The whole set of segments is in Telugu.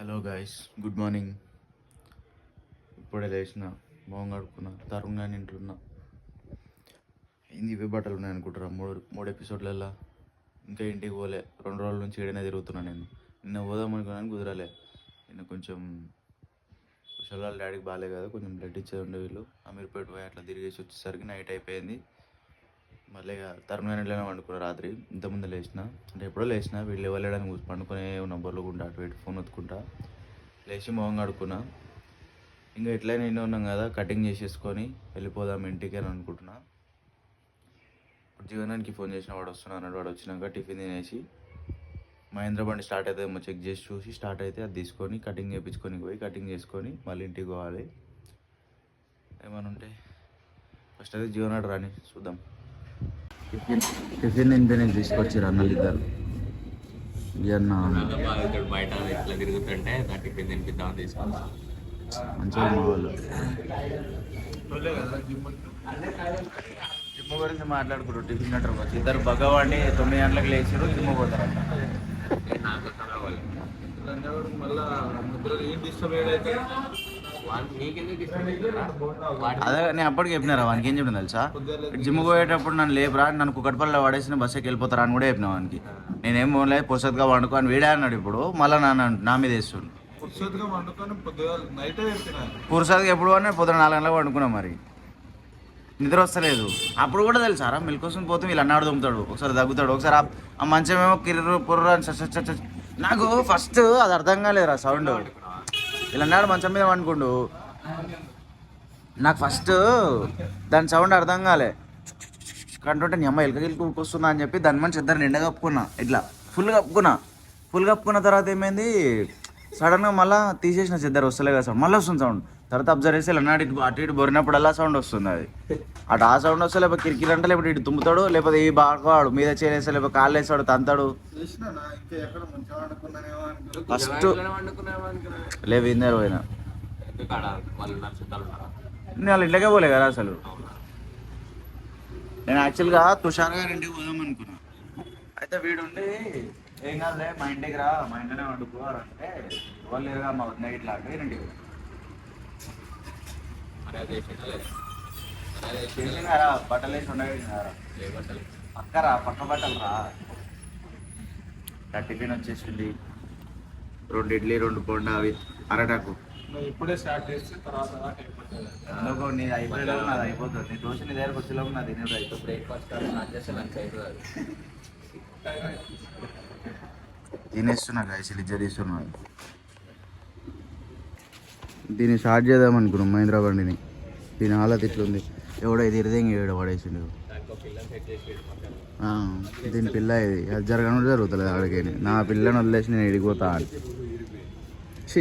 Hello guys, good morning. ఇప్పుడే లేచిన, మొహం కడుక్కున్నా, తరుణ్ గాని ఇంట్లున్నా. ఏంది ఇవే బట్టలు ఉన్నాయి అనుకుంటారా? మూడు ఎపిసోడ్లలో ఇంకా ఇంటికి పోలే. 2 రోజుల నుంచి ఏడైనా తిరుగుతున్నా నేను. నిన్న పోదాం అనుకున్నాను, కుదరలే. నిన్న కొంచెం కుశలాల డాడీకి బాగాలే కదా, కొంచెం బ్లడ్ ఇచ్చేది ఉండే. వీళ్ళు అమీర్పేట పోయి అట్లా తిరిగేసి వచ్చేసరికి నైట్ అయిపోయింది. మళ్ళీ తరుణ్ గాని ఇంట్లోనే వండుకున్నా రాత్రి. ఇంతకుముందు లేచిన, అంటే ఎప్పుడో లేచిన, వీళ్ళు ఇవ్వలేడానికి పండుకునే ఉన్న బొర్లుకుంటా అటు ఇటు ఫోన్ ఒత్తుకుంటా లేచి మొహం కడుక్కున్నా. ఇంకా ఎట్లయినా ఇంట్లో ఉన్నాం కదా, కటింగ్ చేసేసుకొని వెళ్ళిపోదాం ఇంటికి అని అనుకుంటున్నా. జీవనానికి ఫోన్ చేసిన, వాడు వస్తున్నా అన్నాడు. వాడు వచ్చినాక టిఫిన్ తినేసి మహేంద్ర బండి స్టార్ట్ అవుతుందేమో చెక్ చేసి చూసి, స్టార్ట్ అయితే అది తీసుకొని కటింగ్ చేయించుకొని పోయి కటింగ్ చేసుకొని మళ్ళీ ఇంటికి పోవాలి. ఏమైనా ఉంటే ఫస్ట్ అయితే జీవనాడు రాని చూద్దాం. టిఫిన్ తింటే నేను తీసుకొచ్చారు అన్నలు ఇద్దరు. బయట ఇట్లా తిరుగుతుంటే టిఫిన్ తినిపిద్దామని తీసుకొచ్చి మంచిగా మా వాళ్ళు జిమ్ గురించి మాట్లాడుకుంటారు. టిఫిన్ సెంటర్ వచ్చి ఇద్దరు భగవాన్ని 9 గంటలకు లేచారు, జిమ్ పోతారంట. అదే నేను అప్పటికి చెప్పినారా వానికి. ఏం చెప్పిన తెలుసా? జిమ్ పోయేటప్పుడు నన్ను లేపురా, నన్ను కుక్కటిపల్లిలో పడేసిన బస్ ఎక్కి వెళ్ళిపోతారా అని కూడా చెప్పిన వానికి. నేనేం పోలే, పొసత్గా వండుకొని వీడే అన్నాడు. ఇప్పుడు మళ్ళీ నా మీద వేస్తుండు. పురుషత్గా ఎప్పుడు అన్నా పొద్దున 4 గంటలకు వండుకున్నాం. మరి నిద్ర వస్తలేదు. అప్పుడు కూడా తెలుసారా, మిల్క్ కోసం పోతే వీళ్ళు అన్నాడు దుమ్ముతాడు, ఒకసారి దగ్గుతాడు, ఒకసారి ఆ మంచమేమో కిర్రు పుర్రు అని. నాకు ఫస్ట్ అది అర్థం కాలేదురా సౌండ్. ఇలా అన్నాడు మంచం మీద వండుకుండు. నాకు ఫస్ట్ దాని సౌండ్ అర్థం కాలే. కంటుంటే నీ అమ్మ ఎలక వస్తుందా అని చెప్పి దాని మంచి ఇద్దరు నిండా కప్పుకున్నా, ఇట్లా ఫుల్ కప్పుకున్న తర్వాత ఏమైంది, సడన్గా మళ్ళీ తీసేసిన ఇద్దరు వస్తలే కదా సౌండ్, మళ్ళీ వస్తుంది సౌండ్. తర్వాత అబ్జర్వ్ చేస్తే ఇలా అటు ఇటు బొరినప్పుడల్లా సౌండ్ వస్తుంది. అది అటు ఆ సౌండ్ వస్తే లేకపోతే కిరికిరి అంటే, లేకపోతే ఇటు తుమ్ముతాడు, లేకపోతే ఈ బాగాడు మీద చేసేస్తాడు, లేకపోతే కాళ్ళు వేస్తాడు, తంతాడు. ఫస్ట్ లేవు ఇందరు పోయినా నేను వాళ్ళ ఇంట్లోకే పోలే కదా అసలు. నేను యాక్చువల్గా తుషార్ గారి ఇంటికి పోదాం అనుకున్నా. అయితే వీడుండి ఏం కాదులే మా ఇంటికి రా, మా ఇంట్లోనే వండుకోవాలంటే వాళ్ళు లేరుగా మా వద్ద ఇట్లా అంటే ఇంటికి రా, బట్టలు వేసి ఉండగలిగినారా పక్కరా, పక్క బట్టలు రా. టిఫిన్ వచ్చేసింది, 2 ఇడ్లీ 2 బోండా విత్ అరటాకు. ఇప్పుడే స్టార్ట్ చేస్తే తర్వాత ఎందుకు నీది అయిపోయేలోపు నాది అయిపోతుంది. నీ దోశ నీ దగ్గరకు వచ్చేలోపు నాది తినేది అయిపోతుంది. బ్రేక్ఫాస్ట్ స్టార్ట్ చేస్తే లంచ్ అవుతుంది. తినేస్తున్నా గాయస్, ఇజ్జ తీస్తున్నాను. దీన్ని స్టార్ట్ చేద్దాం అనుకున్నాం మహేంద్ర బండిని. దీని హాలత్ ఇట్లుంది. ఎవడో ఇది ఇరదేంగి ఏడు పడేసిండు. దీని పిల్ల ఇది అది జరగడం జరుగుతుంది అక్కడికి. నా పిల్లని వదిలేసి నేను ఎడిగిపోతా అని. చి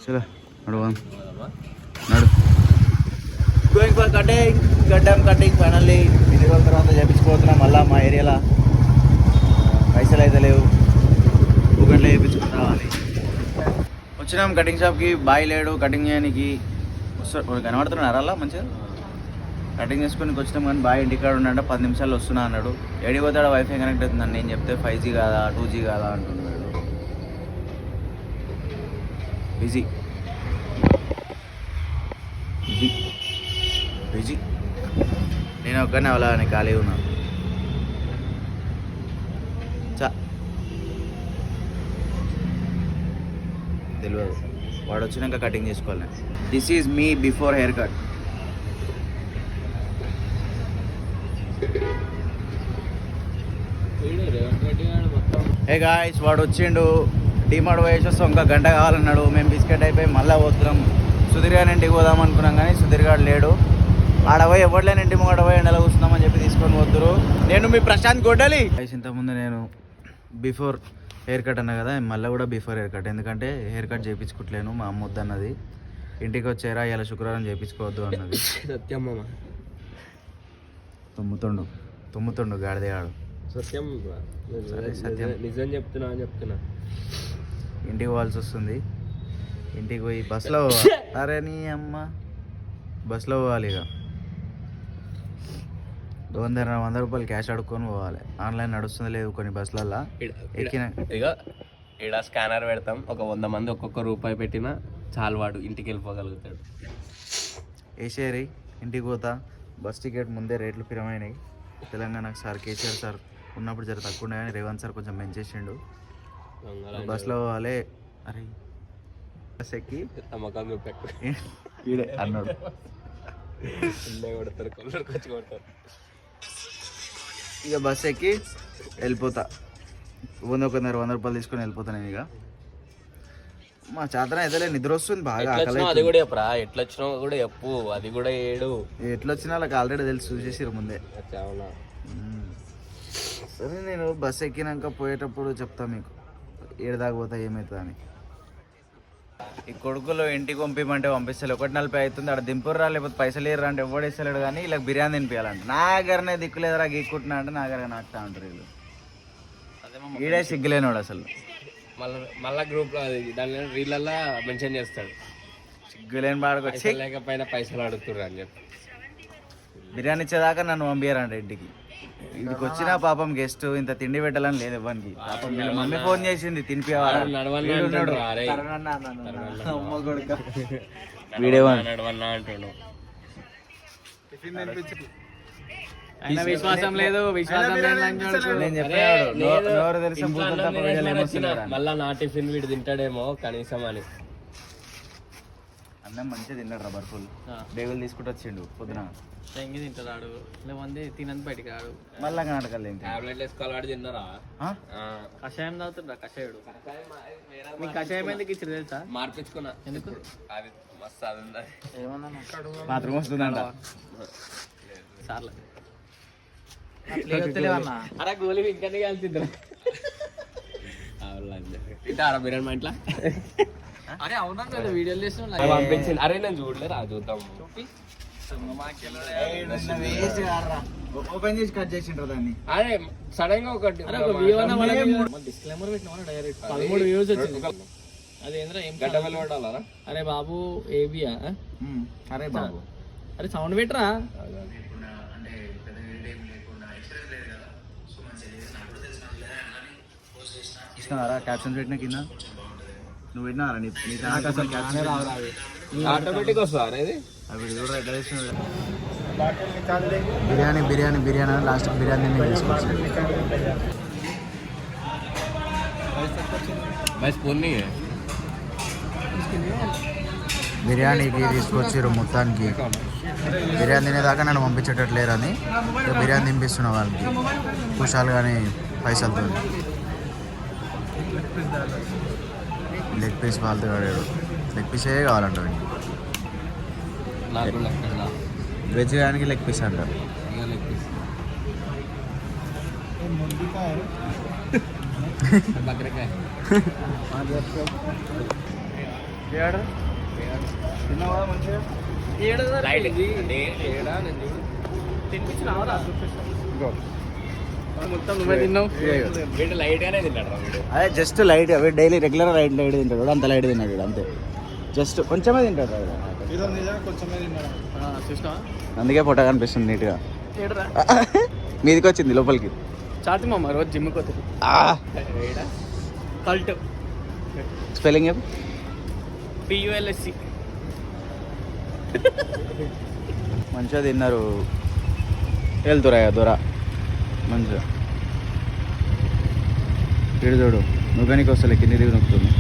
చలో నడువాం, నడు. గోయింగ్ ఫర్ కటింగ్, గడ్డం కటింగ్ ఫైనల్లీ. 8 రోజుల తర్వాత చేయించుకోతున్నాం మళ్ళీ మా ఏరియాలో. పైసలు అయితే లేవు, గూగల్లో చేయించుకుని రావాలి. వచ్చినాం కటింగ్ షాప్కి. బాయ్ లేడు కటింగ్ చేయడానికి. కనబడుతున్నారా అలా మంచిగా కటింగ్ చేసుకుని వచ్చినాం. కానీ బాయ్ ఇంటికాడ ఉన్నాడు, 10 నిమిషాలు వస్తున్నా అన్నాడు. ఎడిపోతాడు, వైఫై కనెక్ట్ అవుతుందని నేను చెప్తే 5G కాదా 2G కాదా అంటున్నాడు. బిజీ నేను ఒక్కనే అవలానే ఖాళీ ఉన్నా. తెలియదు, వాడు వచ్చినాక కటింగ్ చేసుకోవాలి. This is me before hair cut. Hey guys, వాడు వచ్చిండు. డిమార్ట్ పోయేసి వస్తాం, ఇంకా గంట కావాలన్నాడు. మేము బిస్కెట్ అయిపోయి మళ్ళీ పోతున్నాం. సుధీర్ గారి ఇంటికి పోదాం అనుకున్నాం, కానీ సుధీర్ గారు లేడు. ఆడ పోయి ఎవడలేని ఇంటి ముంగడ పోయి ఎండలో కూర్చున్నామని చెప్పి తీసుకొని పోతురు. నేను మీ ప్రశాంత్ గొడ్డలి. ఇంతకుముందు నేను బిఫోర్ హెయిర్ కట్ అన్నా కదా, మళ్ళీ కూడా బిఫోర్ హెయిర్ కట్. ఎందుకంటే హెయిర్ కట్ చేయించుకోవట్లేను, మా అమ్మ వద్దన్నది. ఇంటికి వచ్చారా ఇలా శుక్రవారం చేయించుకోవద్దు అన్నది. తుమ్ముతుండు గాడిదేగాడు. సత్యం సత్యం నిజం చెప్తున్నా. ఇంటికి పోవాల్సి వస్తుంది. ఇంటికి పోయి బస్సులో అరే నీ అమ్మ బస్సులో పోవాలి. ఇక ₹100 క్యాష్ అడుక్కొని పోవాలి. ఆన్లైన్ నడుస్తుంది లేదు కొన్ని బస్సులల్లో ఎక్కిన ఇక ఇక్కడ స్కానర్ పెడతాం, ఒక 100 మంది ఒక్కొక్క రూపాయి పెట్టినా చాలు, వాడు ఇంటికి వెళ్ళిపోగలుగుతాడు. వేసేరి ఇంటికి పోతా. బస్ టికెట్ ముందే రేట్లు పిరమైనాయి. తెలంగాణకు సార్ కేసీఆర్ సార్ ఉన్నప్పుడు జర తక్కువ ఉన్నాయి కానీ రేవంత్ సార్ కొంచెం పెంచేసిండు. బస్సులో పోవాలి. అరే బస్ ఎక్కి నమ్మకం చూపెట్టు ఈడే అన్నాడు. కొడతారు, కొల్లరికి వచ్చి కొడతారు. ఇక బస్ ఎక్కి వెళ్ళిపోతా. ₹100 తీసుకొని వెళ్ళిపోతా నేను. ఇక మా చేతన అయితే నిద్ర వస్తుంది బాగా. అది కూడా చెప్పరా, ఎట్లా వచ్చినావు కూడా చెప్పు, అది కూడా ఏడు. ఎట్లా వచ్చినా వాళ్ళకి ఆల్రెడీ తెలిసి చూసేసారు ముందే. సరే నేను బస్ ఎక్కినాక పోయేటప్పుడు చెప్తా మీకు ఏడు దాకా పోతా ఏమవుతుంది అని. ఈ కొడుకులు ఇంటికి పంపిమంటే పంపిస్తలే. 1:40 అవుతుంది. అక్కడ దింపుర్రా లేకపోతే పైసలు ఇర్రా అంటే ఎవడు ఇస్తలేడు కానీ ఇలా బిర్యానీ తినిపించాలంట. నా దగ్గరనే దిక్కులేదురా గీక్కుంటున్నా అంటే నా దగ్గర నాకుతా ఉంటారు వీళ్ళు. ఈడే సిగ్గులేనోడు అసలు. మళ్ళా గ్రూప్ లో దాని రీళ్ళల్లో మెన్షన్ చేస్తాడు, సిగ్గులేని బాడుకొచ్చి లేకపోయినా పైసలు అడుగుతుర్రు అని చెప్పి. బిర్యానీ ఇచ్చేదాకా నన్ను పంపించారంట ఇంటికి. ఇంటికి వచ్చినా పాపం గెస్ట్ ఇంత తిండి పెట్టాలని లేదు ఇవ్వనికి. పాపం వీళ్ళ మమ్మీ ఫోన్ చేసింది తినిపించేవాడు. విశ్వాసం లేదు, విశ్వాసం మళ్ళా నా టిఫిన్ వీడు తింటాడేమో కనీసం అని. అన్నం మంచిగా తిన్నాడు రా బర్ఫుల్. బేగులు తీసుకుంటూ వచ్చిండు పొద్దున. తెంగి తింటాడు, లేకపోతే తినంది బయటికి రాడు. మళ్ళా నాటకాలు ఏంటి? టాబ్లెట్లు వేసుకోవాలి వాడు తిన్నారా? కషాయం తాగుతుండ్రా కషాయుడు. మీకు కషాయం ఎందుకు ఇచ్చారు తెలుసా? మార్పించుకున్నా. ఎందుకు? అది మస్తు అది ఉంది. ఏమన్నా బాత్రూమ్ వస్తుందంట. సార్లు తెలియన్నా. అరే గోళీ ఇంకా కలిసిద్దరా తింటారా బిర్యానీ మా ఇంట్లో? అరే అవునా కదా వీడియోలు చేసిన పంపించింది. అరే నేను చూడలేరు, అది చూద్దాం. ఓపెన్ చేసి కట్ చేసిండ్రు దాన్ని. అరే సడన్ గా ఒకటి డిస్క్లైమర్ పెట్టినా డైరెక్ట్ 13 వ్యూస్ వచ్చింది. అదేంద్రా ఏం గడ్డమల్లి పడాలరా? అరే బాబు ఏబియా? అరే బాబు అరే సౌండ్ పెట్టరా. ఇస్తున్నారా క్యాప్షన్ పెట్టిన కింద? నువ్వు పెట్టినారా? నీ ఛానల్ అసలు క్యాప్షన్ ఆటోమేటిక్ వస్తుందా ఇది? అవి కూడా ఎట్లా చేస్తున్నాడు. బిర్యానీ బిర్యానీ బిర్యానీ అని లాస్ట్ బిర్యానీ తీసుకోవచ్చు. బిర్యానీకి తీసుకొచ్చారు మొత్తానికి. బిర్యానీ తినేదాకా నన్ను పంపించేటట్లేరని ఇక బిర్యానీ తినిపిస్తున్నా వాళ్ళకి కుషాలు కానీ పైసలతో. లెగ్ పీస్ వాళ్ళతో వాడాడు. లెగ్ పీసే కావాలంట. వెజ్ కానీ లెగ్ పీస్ అంటారు. అదే జస్ట్ లైట్ అవి డైలీ రెగ్యులర్ లైట్ తింటాడు. అంత లైట్ తిన్నాడు అంతే. జస్ట్ కొంచెమే తింటాడు. అందుకే ఫోటో కనిపిస్తుంది నీట్గా. మీదికి వచ్చింది లోపలికి. చాటి మామ రోజు జిమ్కి వస్తుంది. Cult spelling PULSC. మంచిగా తిన్నారు. వెళ్తురా దొర మంచిగా. ఇడు చూడు నువ్వుగానికి వస్తలే కింది దిగు నొక్కుతుంది.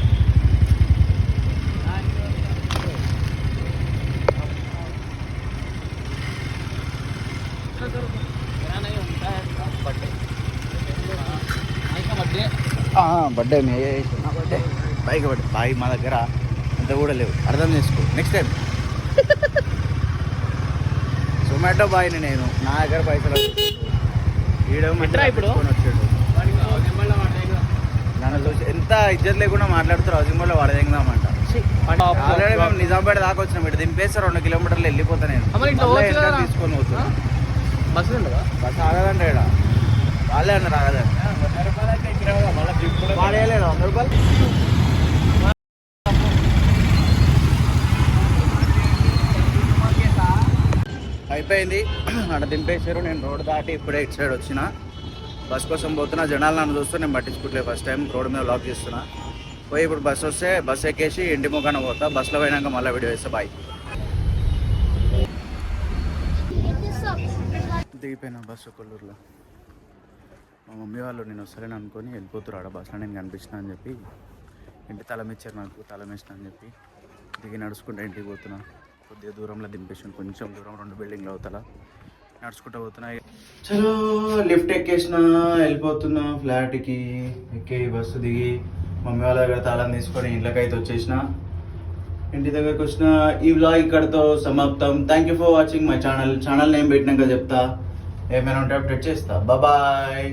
Birthday birthday bike birthday boy మా దగ్గర అంత కూడా లేవు. అర్థం చేసుకో నెక్స్ట్ టైం. జొమాటో బాయ్ని నేను. నా దగ్గర పైసలు ఇప్పుడు వచ్చాడు. నన్ను చూసి ఎంత ఇజ్జత్ లేకుండా మాట్లాడుతారు. అజింగోలో వాడదేందామంట. ఆల్రెడీ మేము నిజాంపేట దాకా వచ్చినాం. ఇటు దింపేస్తారు 2 కిలోమీటర్లు వెళ్ళిపోతా నేను. తీసుకొని పోతున్నా. బస్సు ఉండదా? బస్సు ఆగదండి ఇక్కడ. వాళ్ళే అన్నారు ఆగదండి. వాడేయలేదు ₹100. అయిపోయింది, అక్కడ దింపేశారు. నేను రోడ్ దాటి ఇప్పుడే ఇటు సైడ్ వచ్చిన, బస్ కోసం పోతున్నా. జనాలు నన్ను చూస్తూ నేను పట్టించుకోవట్లేదు, ఫస్ట్ టైం రోడ్ మీద లాక్ చేస్తున్నా. పోయి ఇప్పుడు బస్ వస్తే బస్ ఎక్కేసి ఇంటి ముఖాన పోతా. బస్సులో పోయినాక మళ్ళీ వీడియో వేస్తా. బాయ్. దిగిపోయినా బస్సు కొల్లూరులో. మా మమ్మీ వాళ్ళు నేను వస్తారని అనుకొని వెళ్ళిపోతున్నారు. ఆడ బస్సులో నేను కనిపించిన అని చెప్పి ఇంటి తలం ఇచ్చారు నాకు, తలం వేసిన అని చెప్పి దిగి నడుచుకుంటూ ఇంటికి పోతున్నా. కొద్దిగా దూరంలో దింపేసాను, కొంచెం దూరం 2 బిల్డింగ్లు అవుతా నడుచుకుంటూ పోతున్నా. చలో లిఫ్ట్ ఎక్కేసిన, వెళ్ళిపోతున్నా ఫ్లాట్కి. ఎక్కి బస్సు దిగి మమ్మీ వాళ్ళ దగ్గర తాళం తీసుకొని ఇంట్లోకైతే వచ్చేసిన. ఇంటి దగ్గరకు వచ్చిన. ఈ వ్లాగ్ ఇక్కడతో సమాప్తం. Thank you for watching my channel. Channel name పెట్టినాక చెప్తా, ఏమైనా ఉంటే అప్డేట్ చేస్తా. బాయ్.